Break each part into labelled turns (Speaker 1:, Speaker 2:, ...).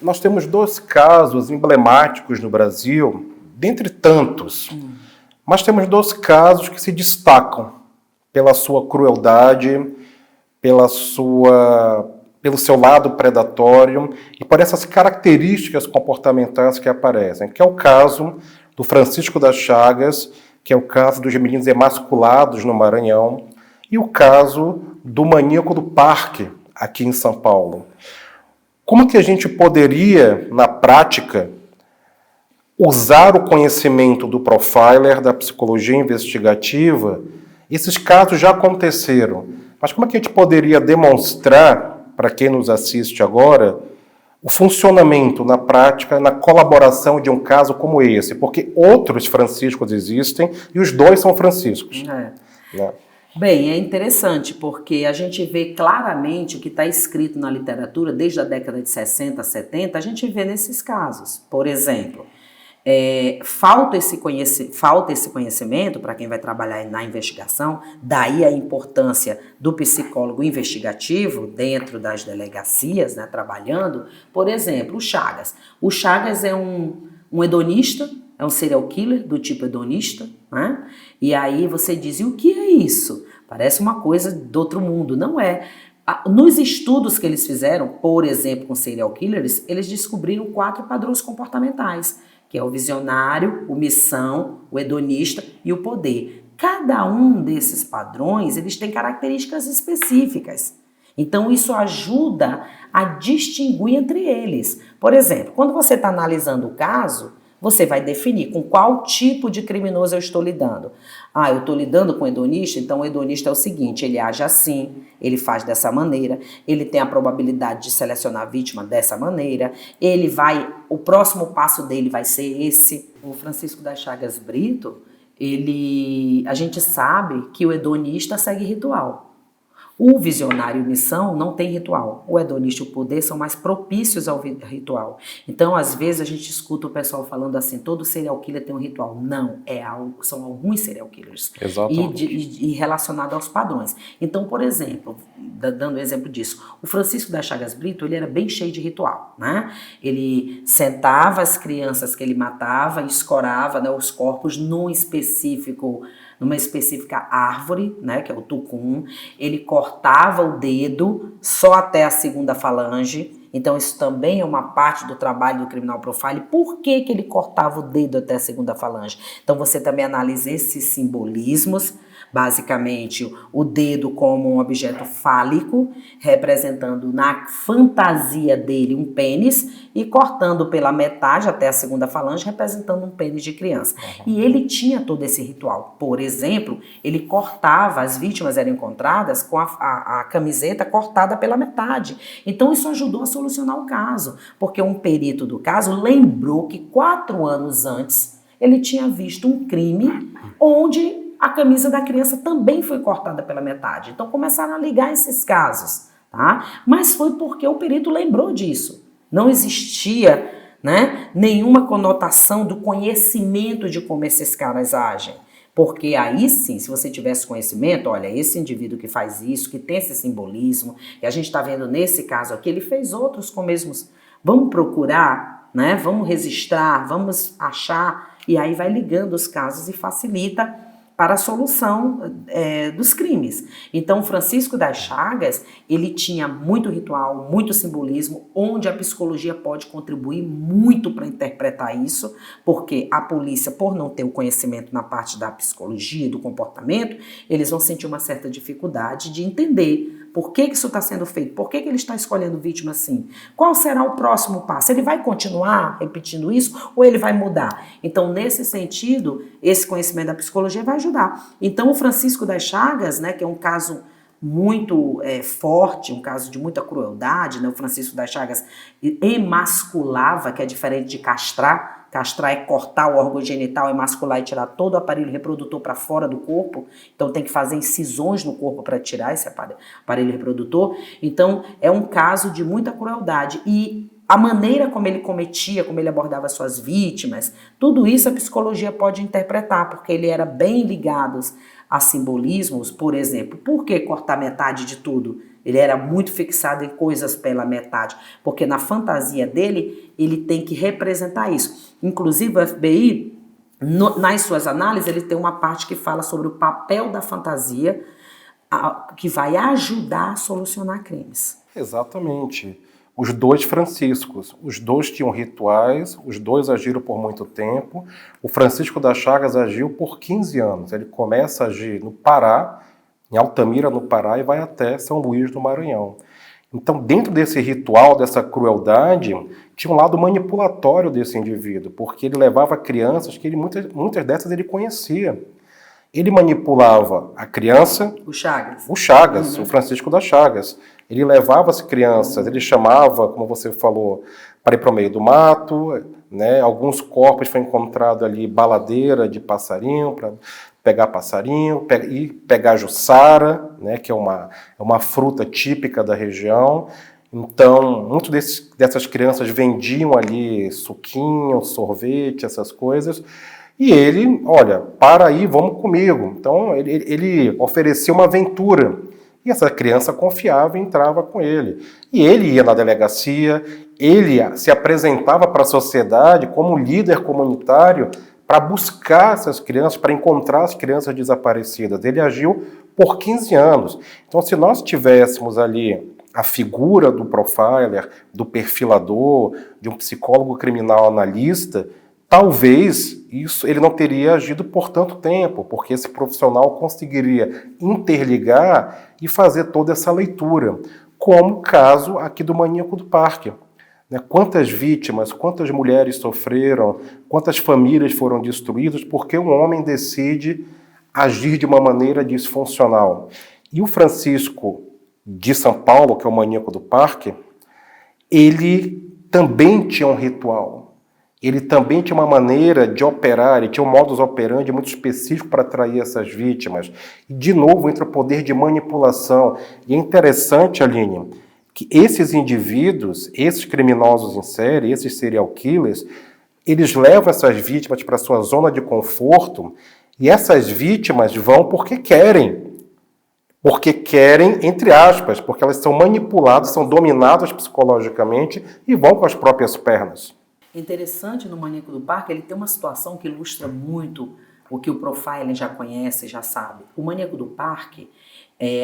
Speaker 1: nós temos dois casos emblemáticos no Brasil, dentre tantos, mas temos dois casos que se destacam pela sua crueldade, pelo seu lado predatório e por essas características comportamentais que aparecem, que é o caso do Francisco das Chagas, que é o caso dos meninos emasculados no Maranhão, e o caso do maníaco do parque, aqui em São Paulo. Como que a gente poderia, na prática, usar o conhecimento do profiler, da psicologia investigativa? Esses casos já aconteceram, mas como é que a gente poderia demonstrar, para quem nos assiste agora, o funcionamento na prática, na colaboração de um caso como esse? Porque outros Franciscos existem e os dois são Franciscos. Né?
Speaker 2: Bem, é interessante porque a gente vê claramente o que está escrito na literatura desde a década de 60, 70, a gente vê nesses casos. Por exemplo, falta esse conhecimento para quem vai trabalhar na investigação, daí a importância do psicólogo investigativo dentro das delegacias, né, trabalhando. Por exemplo, o Chagas. O Chagas é um hedonista, é um serial killer do tipo hedonista, né? E aí você diz, e o que é isso? Parece uma coisa do outro mundo. Não é. Nos estudos que eles fizeram, por exemplo, com serial killers, eles descobriram 4 padrões comportamentais, que é o visionário, o missão, o hedonista e o poder. Cada um desses padrões, eles têm características específicas. Então, isso ajuda a distinguir entre eles. Por exemplo, quando você está analisando o caso, você vai definir com qual tipo de criminoso eu estou lidando. Eu estou lidando com o hedonista, então o hedonista é o seguinte, ele age assim, ele faz dessa maneira, ele tem a probabilidade de selecionar a vítima dessa maneira, o próximo passo dele vai ser esse. O Francisco das Chagas Brito, a gente sabe que o hedonista segue ritual. O visionário e missão não tem ritual. O hedonista e o poder são mais propícios ao ritual. Então, às vezes, a gente escuta o pessoal falando assim, todo serial killer tem um ritual. Não, são alguns serial killers.
Speaker 1: Exatamente.
Speaker 2: E relacionado aos padrões. Então, por exemplo, dando exemplo disso, o Francisco das Chagas Brito, ele era bem cheio de ritual, né? Ele sentava as crianças que ele matava e escorava, né, os corpos numa específica árvore, né, que é o tucum. Ele cortava o dedo só até a segunda falange. Então isso também é uma parte do trabalho do criminal profile. Por que ele cortava o dedo até a segunda falange? Então você também analisa esses simbolismos. Basicamente, o dedo como um objeto fálico, representando na fantasia dele um pênis, e cortando pela metade até a segunda falange, representando um pênis de criança. E ele tinha todo esse ritual. Por exemplo, ele cortava, as vítimas eram encontradas com a camiseta cortada pela metade. Então isso ajudou a solucionar o caso, porque um perito do caso lembrou que 4 anos antes ele tinha visto um crime onde a camisa da criança também foi cortada pela metade. Então começaram a ligar esses casos, tá? Mas foi porque o perito lembrou disso. Não existia, né, nenhuma conotação do conhecimento de como esses caras agem. Porque aí sim, se você tivesse conhecimento, olha, esse indivíduo que faz isso, que tem esse simbolismo, e a gente está vendo nesse caso aqui, ele fez outros com mesmos. Vamos procurar, né? Vamos registrar, vamos achar, e aí vai ligando os casos e facilita para a solução dos crimes. Então, Francisco das Chagas, ele tinha muito ritual, muito simbolismo, onde a psicologia pode contribuir muito para interpretar isso, porque a polícia, por não ter o conhecimento na parte da psicologia, do comportamento, eles vão sentir uma certa dificuldade de entender por que isso está sendo feito, por que ele está escolhendo vítima assim, qual será o próximo passo, ele vai continuar repetindo isso ou ele vai mudar? Então, nesse sentido, esse conhecimento da psicologia vai ajudar. Então, o Francisco das Chagas, né, que é um caso muito forte, um caso de muita crueldade, né? O Francisco das Chagas emasculava, que é diferente de castrar. Castrar é cortar o órgão genital, emascular é tirar todo o aparelho reprodutor para fora do corpo. Então tem que fazer incisões no corpo para tirar esse aparelho reprodutor. Então é um caso de muita crueldade. E a maneira como ele cometia, como ele abordava suas vítimas, tudo isso a psicologia pode interpretar, porque ele era bem ligado a simbolismos. Por exemplo, por que cortar metade de tudo? Ele era muito fixado em coisas pela metade, porque na fantasia dele, ele tem que representar isso. Inclusive, o FBI, nas suas análises, ele tem uma parte que fala sobre o papel da fantasia, que vai ajudar a solucionar crimes.
Speaker 1: Exatamente. Os dois Franciscos, os dois tinham rituais, os dois agiram por muito tempo. O Francisco das Chagas agiu por 15 anos. Ele começa a agir no Pará, em Altamira, no Pará, e vai até São Luís do Maranhão. Então, dentro desse ritual, dessa crueldade, tinha um lado manipulatório desse indivíduo, porque ele levava crianças que muitas dessas ele conhecia. Ele manipulava a criança,
Speaker 2: o Chagas,
Speaker 1: o Francisco das Chagas. Ele levava as crianças, ele chamava, como você falou, para ir para o meio do mato, né? Alguns corpos foram encontrados ali, baladeira de passarinho, para pegar passarinho, e pegar jussara, né? Que é uma fruta típica da região. Então, muitas dessas crianças vendiam ali suquinho, sorvete, essas coisas. E ele, olha, para aí, vamos comigo. Então, ele oferecia uma aventura. E essa criança confiava e entrava com ele. E ele ia na delegacia, ele se apresentava para a sociedade como líder comunitário para buscar essas crianças, para encontrar as crianças desaparecidas. Ele agiu por 15 anos. Então, se nós tivéssemos ali a figura do profiler, do perfilador, de um psicólogo criminal analista, talvez ele não teria agido por tanto tempo, porque esse profissional conseguiria interligar e fazer toda essa leitura, como o caso aqui do Maníaco do Parque. Quantas vítimas, quantas mulheres sofreram, quantas famílias foram destruídas porque um homem decide agir de uma maneira disfuncional. E o Francisco de São Paulo, que é o Maníaco do Parque, ele também tinha um ritual. Ele também tinha uma maneira de operar, ele tinha um modus operandi muito específico para atrair essas vítimas. E, de novo, entra o poder de manipulação. E é interessante, Aline, que esses indivíduos, esses criminosos em série, esses serial killers, eles levam essas vítimas para a sua zona de conforto, e essas vítimas vão porque querem. Porque querem, entre aspas, porque elas são manipuladas, são dominadas psicologicamente e vão com as próprias pernas.
Speaker 2: Interessante no Maníaco do Parque, ele tem uma situação que ilustra muito o que o profiler já conhece, já sabe. O Maníaco do Parque,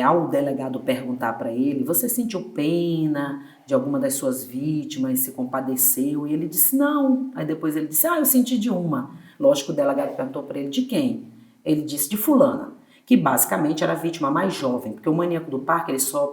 Speaker 2: ao delegado perguntar para ele, você sentiu pena de alguma das suas vítimas, se compadeceu? E ele disse, não. Aí depois ele disse, eu senti de uma. Lógico, o delegado perguntou para ele, de quem? Ele disse, de fulana, que basicamente era a vítima mais jovem, porque o Maníaco do Parque ele só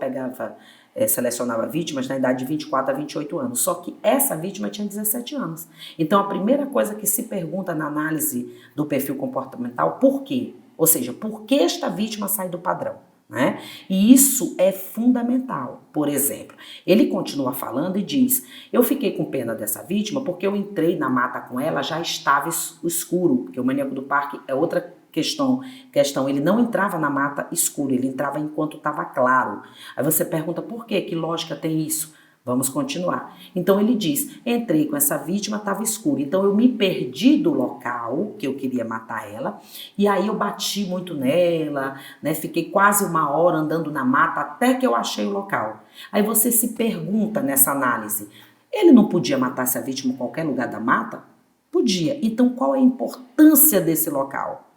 Speaker 2: selecionava vítimas na idade de 24 a 28 anos, só que essa vítima tinha 17 anos. Então a primeira coisa que se pergunta na análise do perfil comportamental, por quê? Ou seja, por que esta vítima sai do padrão? Né? E isso é fundamental. Por exemplo, ele continua falando e diz, eu fiquei com pena dessa vítima porque eu entrei na mata com ela, já estava escuro, porque o Maníaco do Parque é outra questão, ele não entrava na mata escura, ele entrava enquanto estava claro. Aí você pergunta por quê? Que lógica tem isso? Vamos continuar. Então ele diz, entrei com essa vítima, estava escuro, então eu me perdi do local que eu queria matar ela, e aí eu bati muito nela, né? Fiquei quase 1 hora andando na mata até que eu achei o local. Aí você se pergunta nessa análise, ele não podia matar essa vítima em qualquer lugar da mata? Podia. Então qual é a importância desse local?